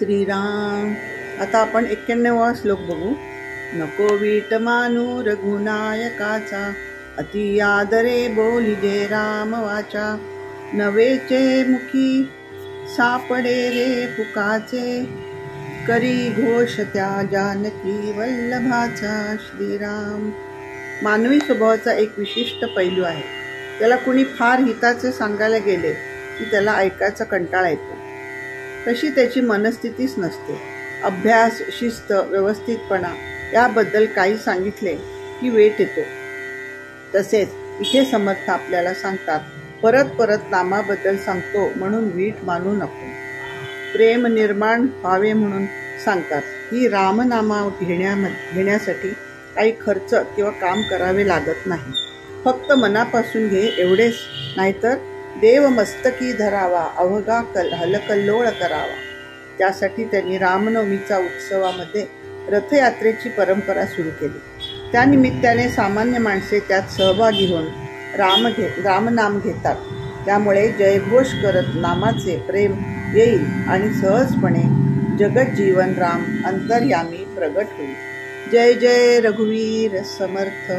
श्रीराम. आता आपण 91वा श्लोक बघू. नको वीट मानू रघुनायकाचा, अति आदरे बोलिजे राम वाचा. नवेचे मुखी सापडे रे फुकाचे, करी घोष त्या जानकी वल्लभाचा. श्रीराम. मानवी स्वभावाचा एक विशिष्ट पैलू आहे. त्याला कुणी फार हिताचे सांगायला गेले की त्याला ऐकायचा कंटाळा येतो. तशी त्याची मनस्थितीच नसते. अभ्यास, शिस्त, व्यवस्थितपणा याबद्दल काही सांगितले की वेट येतो. तसेच इथे समर्थ आपल्याला सांगतात, परत परत नामाबद्दल सांगतो म्हणून वीट मानू नको. प्रेम निर्माण व्हावे म्हणून सांगतात की रामनामा घेण्यासाठी काही खर्च किंवा काम करावे लागत नाही. फक्त मनापासून घे एवढेच, नाहीतर देव मस्तकी धरावा, अवघा हलकल्लोळ करावा. त्यासाठी त्यांनी रामनवमीचा उत्सवामध्ये रथयात्रेची परंपरा सुरू केली. त्यानिमित्ताने सामान्य माणसे त्यात सहभागी होऊन रामनाम घेतात. त्यामुळे जयघोष करत नामाचे प्रेम येईल आणि सहजपणे जगज्जीवन राम अंतर्यामी प्रगट होईल. जय जय रघुवीर समर्थ.